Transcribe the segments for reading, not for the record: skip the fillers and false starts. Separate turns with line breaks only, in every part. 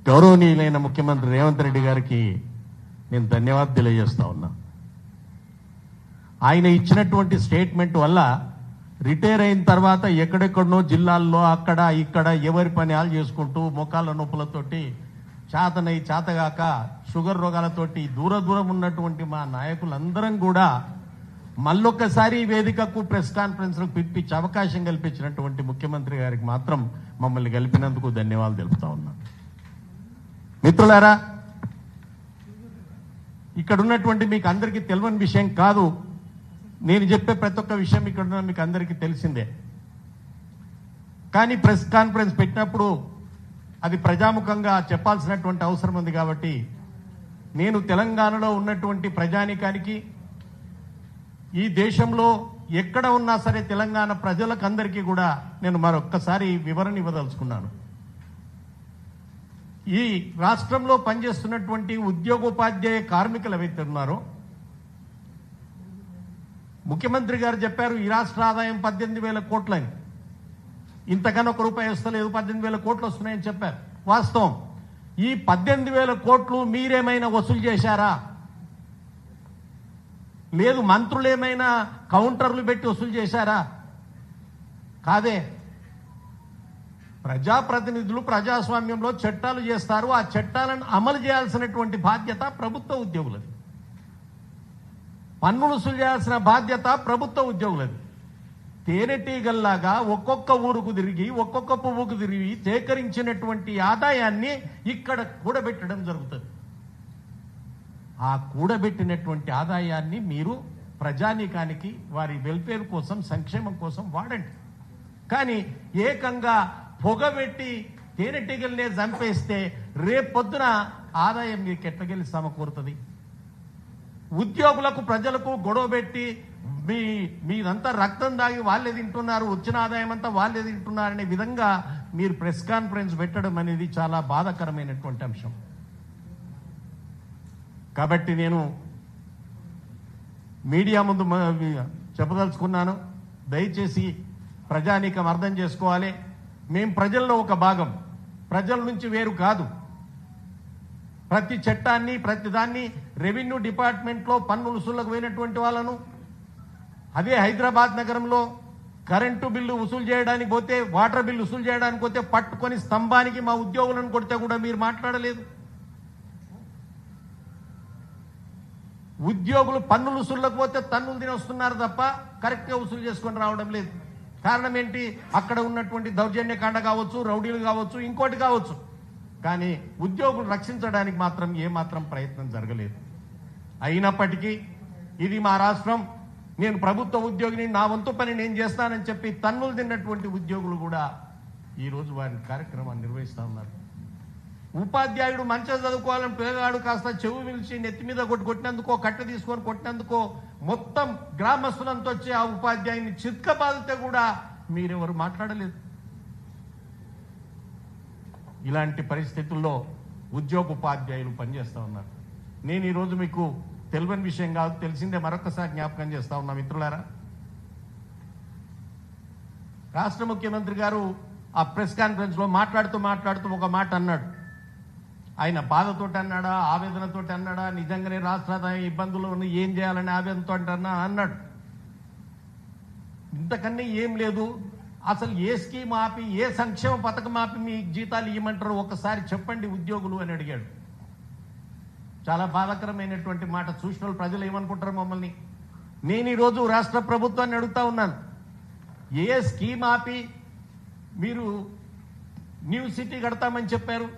గౌరవనీయులైన ముఖ్యమంత్రి రేవంత్ రెడ్డి గారికి నేను ధన్యవాదాలు తెలియజేస్తా ఉన్నా. ఆయన ఇచ్చినటువంటి స్టేట్మెంట్ వల్ల రిటైర్ అయిన తర్వాత ఎక్కడెక్కడనో జిల్లాల్లో అక్కడ ఇక్కడ ఎవరి పని వాళ్ళు చేసుకుంటూ మోకాళ్ళ నొప్పులతోటి చేతగాక షుగర్ రోగాలతోటి దూరం ఉన్నటువంటి మా నాయకులందరం కూడా మళ్ళొక్కసారి వేదికకు ప్రెస్ కాన్ఫరెన్స్కు పిలిపించి అవకాశం కల్పించినటువంటి ముఖ్యమంత్రి గారికి మాత్రం మమ్మల్ని కలిపినందుకు ధన్యవాదాలు తెలుపుతా ఉన్నా. మిత్రులారా, ఇక్కడ ఉన్నటువంటి మీకు అందరికీ తెలియని విషయం కాదు, నేను చెప్పే ప్రతి ఒక్క విషయం ఇక్కడ మీకు అందరికీ తెలిసిందే. కానీ ప్రెస్ కాన్ఫరెన్స్ పెట్టినప్పుడు అది ప్రజాముఖంగా చెప్పాల్సినటువంటి అవసరం ఉంది. కాబట్టి నేను తెలంగాణలో ఉన్నటువంటి ప్రజానికానికి, ఈ దేశంలో ఎక్కడ ఉన్నా సరే తెలంగాణ ప్రజలకు అందరికీ కూడా నేను మరొక్కసారి వివరణ ఇవ్వదలుచుకున్నాను. ఈ రాష్ట్రంలో పనిచేస్తున్నటువంటి ఉద్యోగోపాధ్యాయ కార్మికులు ఎవరైతే ఉన్నారో, ముఖ్యమంత్రి గారు చెప్పారు ఈ రాష్ట్ర ఆదాయం 18,000 కోట్లని. ఇంతకన్నా ఒక రూపాయి వస్తలేదు, 18,000 కోట్లు వస్తున్నాయని చెప్పారు. వాస్తవం. ఈ 18,000 కోట్లు మీరేమైనా వసూలు చేశారా? లేదు మంత్రులు ఏమైనా కౌంటర్లు పెట్టి వసూలు చేశారా? కాదే. ప్రజాప్రతినిధులు ప్రజాస్వామ్యంలో చట్టాలు చేస్తారు. ఆ చట్టాలను అమలు చేయాల్సినటువంటి బాధ్యత ప్రభుత్వ ఉద్యోగులది. పన్నులు వసూలు చేయాల్సిన బాధ్యత ప్రభుత్వ ఉద్యోగులది. తేనెటీగల్లాగా ఒక్కొక్క ఊరుకు తిరిగి ఒక్కొక్క పువ్వుకు తిరిగి సేకరించినటువంటి ఆదాయాన్ని ఇక్కడ కూడబెట్టడం జరుగుతుంది. ఆ కూడబెట్టినటువంటి ఆదాయాన్ని మీరు ప్రజానీకానికి వారి వెల్ఫేర్ కోసం, సంక్షేమం కోసం వాడండి. కానీ ఏకంగా పొగబెట్టి తేనెటీగల్నే చంపేస్తే రేపొద్దున ఆదాయం మీకు ఎట్లకెళ్ళి సమకూరుతుంది? ఉద్యోగులకు ప్రజలకు గొడవ పెట్టి మీరంతా రక్తం దాగి వాళ్ళే తింటున్నారు, వచ్చిన ఆదాయం అంతా వాళ్ళే తింటున్నారనే విధంగా మీరు ప్రెస్ కాన్ఫరెన్స్ పెట్టడం అనేది చాలా బాధాకరమైనటువంటి అంశం. కాబట్టి నేను మీడియా ముందు చెప్పదలుచుకున్నాను, దయచేసి ప్రజానీకం అర్థం చేసుకోవాలి. మేము ప్రజల్లో ఒక భాగం, ప్రజల నుంచి వేరు కాదు. ప్రతి చట్టాన్ని, ప్రతి దాన్ని రెవెన్యూ డిపార్ట్మెంట్లో పన్ను వసూళ్లకు పోయినటువంటి వాళ్ళను, అదే హైదరాబాద్ నగరంలో కరెంటు బిల్లు వసూలు చేయడానికి పోతే, వాటర్ బిల్లు వసూలు చేయడానికి పోతే పట్టుకొని స్తంభానికి మా ఉద్యోగులను కొడితే కూడా మీరు మాట్లాడలేదు. ఉద్యోగులు పన్నులు వసూళ్ళకు పోతే తన్నులు తిని వస్తున్నారు తప్ప కరెక్ట్గా వసూలు చేసుకొని రావడం లేదు. కారణం ఏంటి? అక్కడ ఉన్నటువంటి దౌర్జన్యకాండ కావచ్చు, రౌడీలు కావచ్చు, ఇంకోటి కావచ్చు. కానీ ఉద్యోగులు రక్షించడానికి మాత్రం ఏమాత్రం ప్రయత్నం జరగలేదు. అయినప్పటికీ ఇది మా రాష్ట్రం, నేను ప్రభుత్వ ఉద్యోగిని, నా వంతు పని నేను చేస్తానని చెప్పి తన్నులు తిన్నటువంటి ఉద్యోగులు కూడా ఈరోజు వారి కార్యక్రమాన్ని నిర్వహిస్తూ ఉన్నారు. ఉపాధ్యాయుడు మంచిగా చదువుకోవాలని పిల్లగాడు కాస్త చెవు పిలిచి నెత్తి మీద కొట్టినందుకో, కట్టె తీసుకొని కొట్టినందుకో మొత్తం గ్రామస్తులంతా వచ్చి ఆ ఉపాధ్యాయుని చిత్కబాదితే కూడా మీరెవరు మాట్లాడలేదు. ఇలాంటి పరిస్థితుల్లో ఉద్యోగోపాధ్యాయులు పనిచేస్తూ ఉన్నారు. నేను ఈరోజు మీకు తెలియని విషయం కాదు, తెలిసిందే, మరొకసారి జ్ఞాపకం చేస్తా ఉన్నా. మిత్రులారా, రాష్ట్ర ముఖ్యమంత్రి గారు ఆ ప్రెస్ కాన్ఫరెన్స్లో మాట్లాడుతూ ఒక మాట అన్నాడు. ఆయన బాధతోటి అన్నాడా, ఆవేదనతోటి అన్నాడా, నిజంగానే రాష్ట్ర ఇబ్బందులు ఏం చేయాలని ఆవేదనతో అన్నాడు. ఇంతకన్నా ఏం లేదు. అసలు ఏ స్కీమ్ ఆపి, ఏ సంక్షేమ పథకం ఆపి మీ జీతాలు ఇవ్వమంటారు ఒకసారి చెప్పండి ఉద్యోగులు అని అడిగాడు. చాలా బాధాకరమైనటువంటి మాట. చూసిన వాళ్ళు ప్రజలు ఏమనుకుంటారు మమ్మల్ని? నేను ఈరోజు రాష్ట్ర ప్రభుత్వాన్ని అడుగుతా ఉన్నాను, ఏ స్కీమ్ ఆపి మీరు న్యూ సిటీ కడతామని చెప్పారు?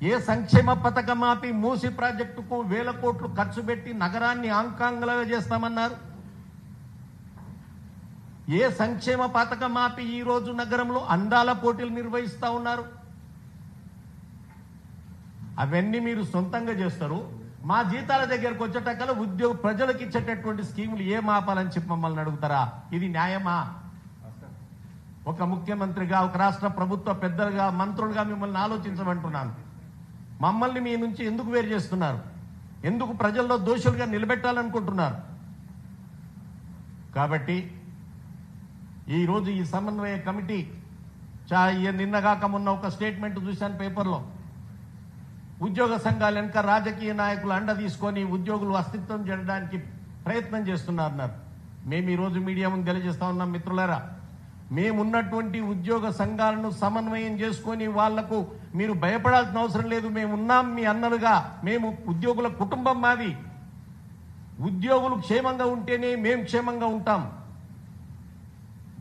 ఏ సంక్షేమ పథకం ఆపి మూసి ప్రాజెక్టుకు 1,000 కోట్లు ఖర్చు పెట్టి నగరాన్ని ఆంకాంగలుగా చేస్తామన్నారు? ఏ సంక్షేమ పథకం ఆపి ఈ రోజు నగరంలో అందాల పోటీలు నిర్వహిస్తూ ఉన్నారు? అవన్నీ మీరు సొంతంగా చేస్తారు. మా జీతాల దగ్గరకు వచ్చేటక్కల ప్రజలకు ఇచ్చేటటువంటి స్కీములు ఏం ఆపాలని చెప్పి మమ్మల్ని అడుగుతారా? ఇది న్యాయమా? ఒక ముఖ్యమంత్రిగా, ఒక రాష్ట్ర ప్రభుత్వ పెద్దలుగా, మంత్రులుగా మిమ్మల్ని ఆలోచించమంటున్నాను. మమ్మల్ని మీ నుంచి ఎందుకు వేరు చేస్తున్నారు? ఎందుకు ప్రజల్లో దోషులుగా నిలబెట్టాలనుకుంటున్నారు? కాబట్టి ఈరోజు ఈ సమన్వయ కమిటీ నిన్నగాక మొన్న ఒక స్టేట్మెంట్ చూశాను పేపర్లో. ఉద్యోగ సంఘాల వెనుక రాజకీయ నాయకులు అండ తీసుకొని ఉద్యోగులు అస్తిత్వం చేయడానికి ప్రయత్నం చేస్తున్నారన్నారు. మేము ఈరోజు మీడియా ముందు తెలియజేస్తా ఉన్నాం మిత్రులారా, మేమున్నటువంటి ఉద్యోగ సంఘాలను సమన్వయం చేసుకొని వాళ్లకు మీరు భయపడాల్సిన అవసరం లేదు, మేము ఉన్నాం మీ అన్నలుగా, మేము ఉద్యోగుల కుటుంబం మాది, ఉద్యోగులు క్షేమంగా ఉంటేనే మేము క్షేమంగా ఉంటాం,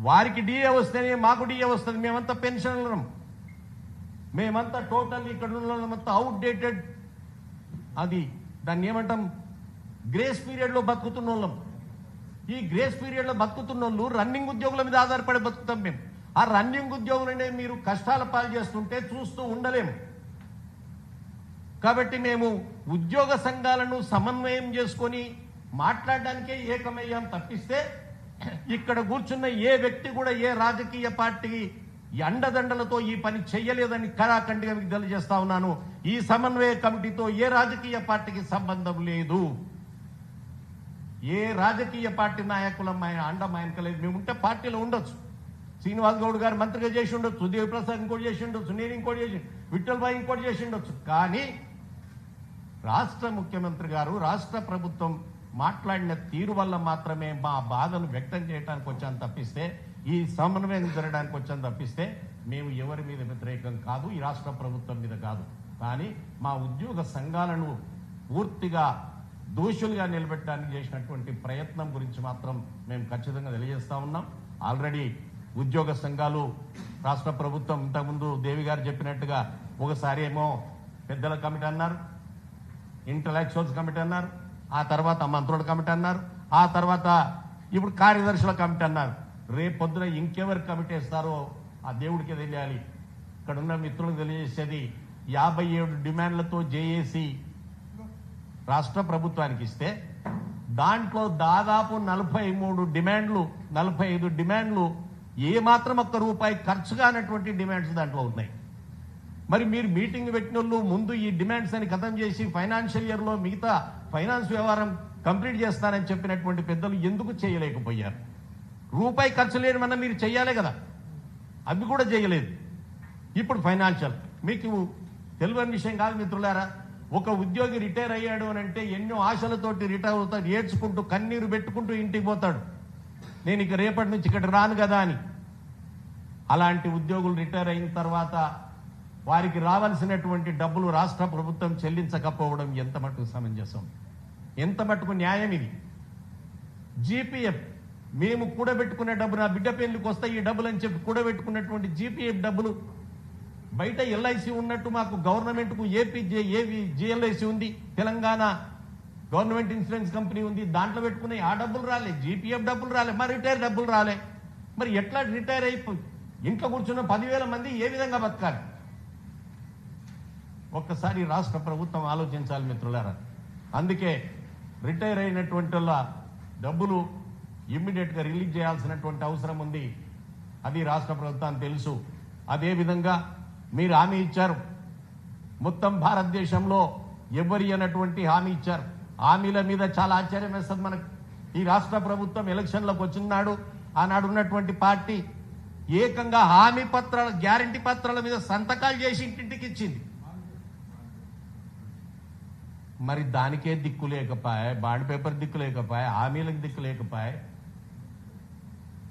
వారికి డిఏ వస్తేనే మాకు డిఏ వస్తుంది, మేమంతా పెన్షన్లు, మేమంతా టోటల్ ఇక్కడ ఉన్నంతా అవుట్డేటెడ్, అది దాన్ని ఏమంటాం గ్రేస్ పీరియడ్లో బతుకుతున్న వాళ్ళం. ఈ గ్రేస్ పీరియడ్లో బతుకుతున్న వాళ్ళు రన్నింగ్ ఉద్యోగుల మీద ఆధారపడి బతుకుతాం మేము. ఆ రన్నింగ్ ఉద్యోగులనే మీరు కష్టాల పాలు చేస్తుంటే చూస్తూ ఉండలేము. కాబట్టి మేము ఉద్యోగ సంఘాలను సమన్వయం చేసుకొని మాట్లాడడానికే ఏకమయ్యాం తప్పిస్తే ఇక్కడ కూర్చున్న ఏ వ్యక్తి కూడా ఏ రాజకీయ పార్టీ అండదండలతో ఈ పని చెయ్యలేదని కరాఖండిగా మీకు తెలియజేస్తా ఉన్నాను. ఈ సమన్వయ కమిటీతో ఏ రాజకీయ పార్టీకి సంబంధం లేదు, ఏ రాజకీయ పార్టీ నాయకుల అండ మాయనకలేదు. మేము ఉంటే పార్టీలో ఉండొచ్చు, శ్రీనివాస్ గౌడ్ గారు మంత్రిగా చేసి ఉండొచ్చు, దేవి ప్రసాద్ ఇంకోటి చేసి ఉండొచ్చు, నేను ఇంకోటి చేసి, విఠల్ భాయ్ ఇంకోటి చేసి ఉండొచ్చు. కానీ రాష్ట్ర ముఖ్యమంత్రి గారు రాష్ట్ర ప్రభుత్వం మాట్లాడిన తీరు వల్ల మాత్రమే మా బాధను వ్యక్తం చేయడానికి వచ్చాను తప్పిస్తే, ఈ సమన్వయం జరగడానికి వచ్చాను తప్పిస్తే మేము ఎవరి మీద వ్యతిరేకం కాదు, ఈ రాష్ట్ర ప్రభుత్వం మీద కాదు. కానీ మా ఉద్యోగ సంఘాలను పూర్తిగా దోషులుగా నిలబెట్టడానికి చేసినటువంటి ప్రయత్నం గురించి మాత్రం మేము ఖచ్చితంగా తెలియజేస్తా ఉన్నాం. ఆల్రెడీ ఉద్యోగ సంఘాలు రాష్ట్ర ప్రభుత్వం ఇంతకుముందు దేవి గారు చెప్పినట్టుగా ఒకసారి ఏమో పెద్దల కమిటీ అన్నారు, ఇంటలెక్చువల్స్ కమిటీ అన్నారు, ఆ తర్వాత మంత్రుల కమిటీ అన్నారు, ఆ తర్వాత ఇప్పుడు కార్యదర్శుల కమిటీ అన్నారు. రేపు పొద్దున ఇంకెవరు కమిటీ ఇస్తారో ఆ దేవుడికి తెలియాలి. ఇక్కడ ఉన్న మిత్రులకు తెలియజేసేది 57 డిమాండ్లతో జేఏసీ రాష్ట్ర ప్రభుత్వానికి ఇస్తే దాంట్లో దాదాపు 45 డిమాండ్లు ఏమాత్రం ఒక్క రూపాయి ఖర్చు కానటువంటి డిమాండ్స్ దాంట్లో ఉన్నాయి. మరి మీరు మీటింగ్ పెట్టిన వాళ్ళు ముందు ఈ డిమాండ్స్ అని ఖతం చేసి ఫైనాన్షియల్ ఇయర్లో మిగతా ఫైనాన్స్ వ్యవహారం కంప్లీట్ చేస్తానని చెప్పినటువంటి పెద్దలు ఎందుకు చేయలేకపోయారు? రూపాయి ఖర్చు లేనిమన్నా మీరు చెయ్యాలే కదా, అవి కూడా చేయలేదు. ఇప్పుడు ఫైనాన్షియల్ మీకు తెలియని విషయం కాదు మిత్రులారా. ఒక ఉద్యోగి రిటైర్ అయ్యాడు అని అంటే ఎన్నో ఆశలతోటి రిటైర్ అవుతాడు, ఏడ్చుకుంటూ కన్నీరు పెట్టుకుంటూ ఇంటికి పోతాడు, నేను ఇక రేపటి నుంచి ఇక్కడ రాను కదా అని. అలాంటి ఉద్యోగులు రిటైర్ అయిన తర్వాత వారికి రావాల్సినటువంటి డబ్బులు రాష్ట్ర ప్రభుత్వం చెల్లించకపోవడం ఎంత మటుకు సమంజసం, ఎంత మటుకు న్యాయం ఇది? జీపీఎఫ్ మేము కూడబెట్టుకునే డబ్బు, నా బిడ్డ పెళ్లికి వస్తే ఈ డబ్బులు అని చెప్పి కూడబెట్టుకున్నటువంటి జీపీఎఫ్ డబ్బులు బయట ఎల్ఐసి ఉన్నట్టు మాకు గవర్నమెంట్కు జిఎల్ఐసి ఉంది, తెలంగాణ గవర్నమెంట్ ఇన్సూరెన్స్ కంపెనీ ఉంది, దాంట్లో పెట్టుకునే ఆ డబ్బులు రాలే, జీపీఎఫ్ డబ్బులు రాలే, మరి రిటైర్ డబ్బులు రాలే. మరి ఎట్లా రిటైర్ అయిపోయి ఇంట్లో కూర్చున్న 10,000 మంది ఏ విధంగా బతకాలి? ఒక్కసారి రాష్ట్ర ప్రభుత్వం ఆలోచించాలి మిత్రులారా. అందుకే రిటైర్ అయినటువంటి వాళ్ళ డబ్బులు ఇమ్మీడియట్గా రిలీజ్ చేయాల్సినటువంటి అవసరం ఉంది. అది రాష్ట్ర ప్రభుత్వానికి తెలుసు. అదేవిధంగా మీరు హామీ ఇచ్చారు, మొత్తం భారతదేశంలో ఎవరి అన్నటువంటి హామీ ఇచ్చారు. హామీల మీద చాలా ఆశ్చర్యం వేస్తుంది మనకు. ఈ రాష్ట్ర ప్రభుత్వం ఎలక్షన్లకు వచ్చినాడు, ఆనాడు ఉన్నటువంటి పార్టీ ఏకంగా హామీ పత్రాల గ్యారంటీ పత్రాల మీద సంతకాలు చేసి ఇంటింటికి ఇచ్చింది. మరి దానికే దిక్కు లేకపోయే, బాండ్ పేపర్ దిక్కు లేకపోయే, హామీలకు దిక్కు లేకపోయే.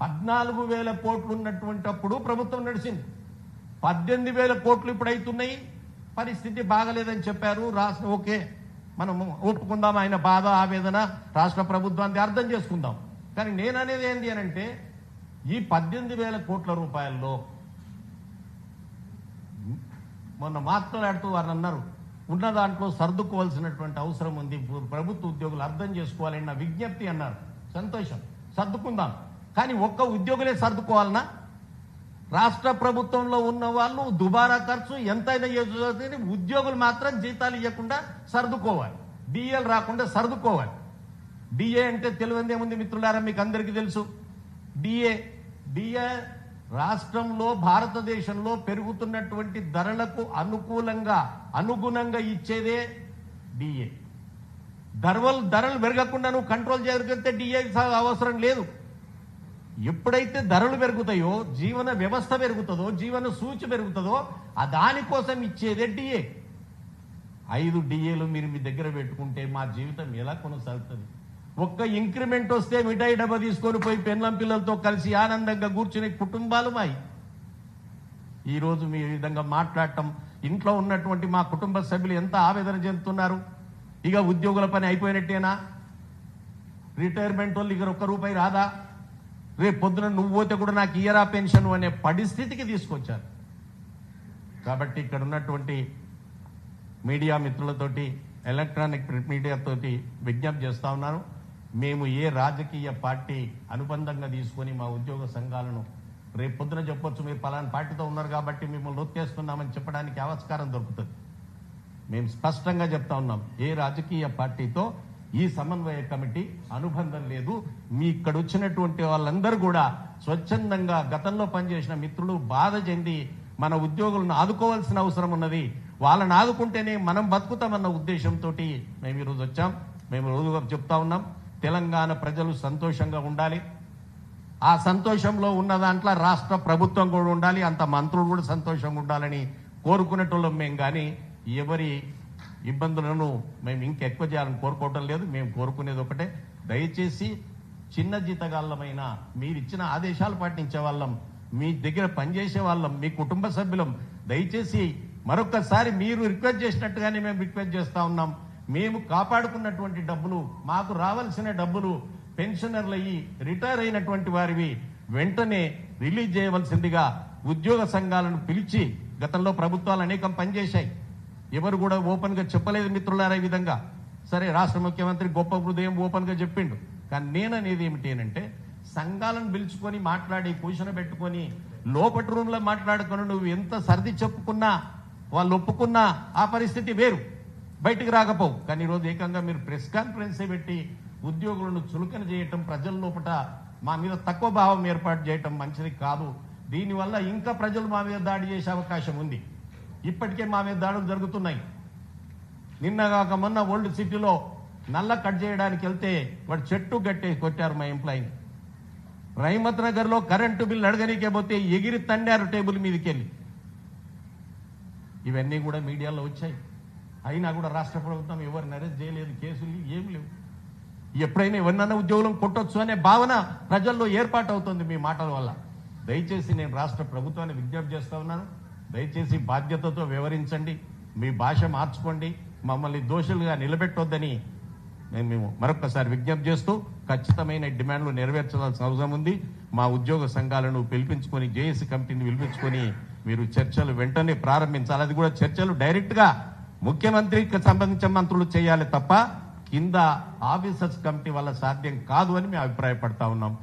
14,000 కోట్లు ఉన్నటువంటి అప్పుడు ప్రభుత్వం నడిచింది, 18,000 కోట్లు ఇప్పుడు అవుతున్నాయి. పరిస్థితి బాగలేదని చెప్పారు. రాష్ట్ర ఓకే మనం ఒప్పుకుందాం, ఆయన బాధ ఆవేదన రాష్ట్ర ప్రభుత్వాన్ని అర్థం చేసుకుందాం. కానీ నేను అనేది ఏంటి అని అంటే, ఈ 18,000 కోట్ల రూపాయల్లో మొన్న మాట్లాడుతూ వారు అన్నారు, ఉన్న దాంట్లో సర్దుకోవాల్సినటువంటి అవసరం ఉంది, ప్రభుత్వ ఉద్యోగులు అర్థం చేసుకోవాలని నా విజ్ఞప్తి అన్నారు. సంతోషం, సర్దుకుందాం. కానీ ఒక్క ఉద్యోగులే సర్దుకోవాలన్నా? రాష్ట్ర ప్రభుత్వంలో ఉన్న వాళ్ళు దుబారా ఖర్చు ఎంతైనా చేస్తుంది, ఉద్యోగులు మాత్రం జీతాలు ఇవ్వకుండా సర్దుకోవాలి, డిఏలు రాకుండా సర్దుకోవాలి. డిఏ అంటే తెలియదేముంది మిత్రులారా, మీకు అందరికీ తెలుసు. డిఏ రాష్ట్రంలో భారతదేశంలో పెరుగుతున్నటువంటి ధరలకు అనుగుణంగా ఇచ్చేదే డిఏ. ధరలు పెరగకుండా నువ్వు కంట్రోల్ చేయగలిగితే డిఏ అవసరం లేదు. ఎప్పుడైతే ధరలు పెరుగుతాయో, జీవన వ్యవస్థ పెరుగుతుందో, జీవన సూచి పెరుగుతుందో, దానికోసం ఇచ్చేదే డిఏ. 5 డిఏలు మీరు మీ దగ్గర పెట్టుకుంటే మా జీవితం ఎలా కొనసాగుతుంది? ఒక్క ఇంక్రిమెంట్ వస్తే మిఠాయి డబ్బా తీసుకొని పోయి పెన్లం పిల్లలతో కలిసి ఆనందంగా కూర్చునే కుటుంబాలు మాయి. ఈరోజు మీ విధంగా మాట్లాడటం, ఇంట్లో ఉన్నటువంటి మా కుటుంబ సభ్యులు ఎంత ఆవేదన చెందుతున్నారు. ఇక ఉద్యోగుల పని అయిపోయినట్టేనా? రిటైర్మెంట్ వాళ్ళు ఇక ₹1 రాదా? రేపు పొద్దున నువ్వు పోతే కూడా నాకు ఇయరా పెన్షన్ అనే పరిస్థితికి తీసుకొచ్చారు. కాబట్టి ఇక్కడ ఉన్నటువంటి మీడియా మిత్రులతోటి, ఎలక్ట్రానిక్ ప్రింట్ మీడియాతోటి విజ్ఞప్తి చేస్తా ఉన్నాను. మేము ఏ రాజకీయ పార్టీ అనుబంధంగా తీసుకొని మా ఉద్యోగ సంఘాలను రేపు పొద్దున చెప్పొచ్చు, మీరు పలానా పార్టీతో ఉన్నారు కాబట్టి మిమ్మల్ని ఒత్తేస్తున్నామని చెప్పడానికి ఆవిష్కారం దొరుకుతుంది. మేము స్పష్టంగా చెప్తా ఉన్నాం, ఏ రాజకీయ పార్టీతో ఈ సమన్వయ కమిటీ అనుబంధం లేదు. మీ ఇక్కడ వచ్చినటువంటి వాళ్ళందరూ కూడా స్వచ్ఛందంగా గతంలో పనిచేసిన మిత్రులు బాధ చెంది మన ఉద్యోగులను ఆదుకోవాల్సిన అవసరం ఉన్నది. వాళ్ళని ఆదుకుంటేనే మనం బతుకుతామన్న ఉద్దేశంతో మేము ఈరోజు వచ్చాం. మేము రోజుగా చెప్తా ఉన్నాం, తెలంగాణ ప్రజలు సంతోషంగా ఉండాలి. ఆ సంతోషంలో ఉన్న దాంట్లో రాష్ట్ర ప్రభుత్వం కూడా ఉండాలి, అంత మంత్రులు కూడా సంతోషంగా ఉండాలని కోరుకునేటోళ్ళం మేము. కానీ ఎవరి ఇబ్బందులను మేము ఇంకెక్కువ చేయాలని కోరుకోవటం లేదు. మేము కోరుకునేది ఒకటే, దయచేసి చిన్న జీతగాళ్ళమైన మీరు ఇచ్చిన ఆదేశాలు పాటించే వాళ్ళం, మీ దగ్గర పనిచేసే వాళ్ళం, మీ కుటుంబ సభ్యులం, దయచేసి మరొకసారి మీరు రిక్వెస్ట్ చేసినట్టుగానే మేము రిక్వెస్ట్ చేస్తా ఉన్నాం. మేము కాపాడుకున్నటువంటి డబ్బులు, మాకు రావాల్సిన డబ్బులు పెన్షనర్లు అయ్యి రిటైర్ అయినటువంటి వారివి వెంటనే రిలీజ్ చేయవలసిందిగా ఉద్యోగ సంఘాలను పిలిచి, గతంలో ప్రభుత్వాలు అనేకం పనిచేశాయి, ఎవరు కూడా ఓపెన్ గా చెప్పలేదు మిత్రులారా. ఈ విధంగా సరే, రాష్ట్ర ముఖ్యమంత్రి గొప్ప హృదయం ఓపెన్ గా చెప్పిండు. కానీ నేననేది ఏమిటి అంటే, సంఘాలను పిలుచుకొని మాట్లాడి పొజిషన్ పెట్టుకొని లోపటి రూమ్ లో మాట్లాడుకొని నువ్వు ఎంత సర్ది చెప్పుకున్నా, వాళ్ళు ఒప్పుకున్నా ఆ పరిస్థితి వేరు, బయటికి రాకపోవు. కానీ ఈరోజు ఏకంగా మీరు ప్రెస్ కాన్ఫరెన్స్ పెట్టి ఉద్యోగులను చులకన చేయటం, ప్రజల లోపల మా మీద తక్కువ భావం ఏర్పాటు చేయటం మంచిది కాదు. దీనివల్ల ఇంకా ప్రజలు మా మీద దాడి చేసే అవకాశం ఉంది. ఇప్పటికే మా మీద దాడులు జరుగుతున్నాయి. నిన్నగాక మొన్న ఓల్డ్ సిటీలో నల్ల కట్ చేయడానికి వెళ్తే వాడు చెట్టు గట్టి కొట్టారు మా ఎంప్లాయీని. రహమత్ నగర్ లో కరెంటు బిల్లు అడగనికే పోతే ఎగిరి తండారు టేబుల్ మీదకి వెళ్ళి. ఇవన్నీ కూడా మీడియాలో వచ్చాయి. అయినా కూడా రాష్ట్ర ప్రభుత్వం ఎవరిని అరెస్ట్ చేయలేదు, కేసులు ఏం లేవు. ఎప్పుడైనా ఎవరినన్నా ఉద్యోగులను కొట్టొచ్చు అనే భావన ప్రజల్లో ఏర్పాటు అవుతుంది మీ మాటల వల్ల. దయచేసి నేను రాష్ట్ర ప్రభుత్వాన్ని విజ్ఞప్తి చేస్తా ఉన్నాను, దయచేసి బాధ్యతతో వ్యవహరించండి, మీ భాష మార్చుకోండి, మమ్మల్ని దోషులుగా నిలబెట్టొద్దని మేము మరొకసారి విజ్ఞప్తి చేస్తూ, ఖచ్చితమైన డిమాండ్లు నెరవేర్చాల్సిన అవసరం ఉంది. మా ఉద్యోగ సంఘాలను పిలిపించుకొని, జేఏసీ కమిటీని పిలిపించుకొని మీరు చర్చలు వెంటనే ప్రారంభించాలి. అది కూడా చర్చలు డైరెక్ట్ గా ముఖ్యమంత్రికి సంబంధించిన మంత్రులు చేయాలి తప్ప కింద ఆఫీసర్స్ కమిటీ వల్ల సాధ్యం కాదు అని మేము అభిప్రాయపడతా ఉన్నాం.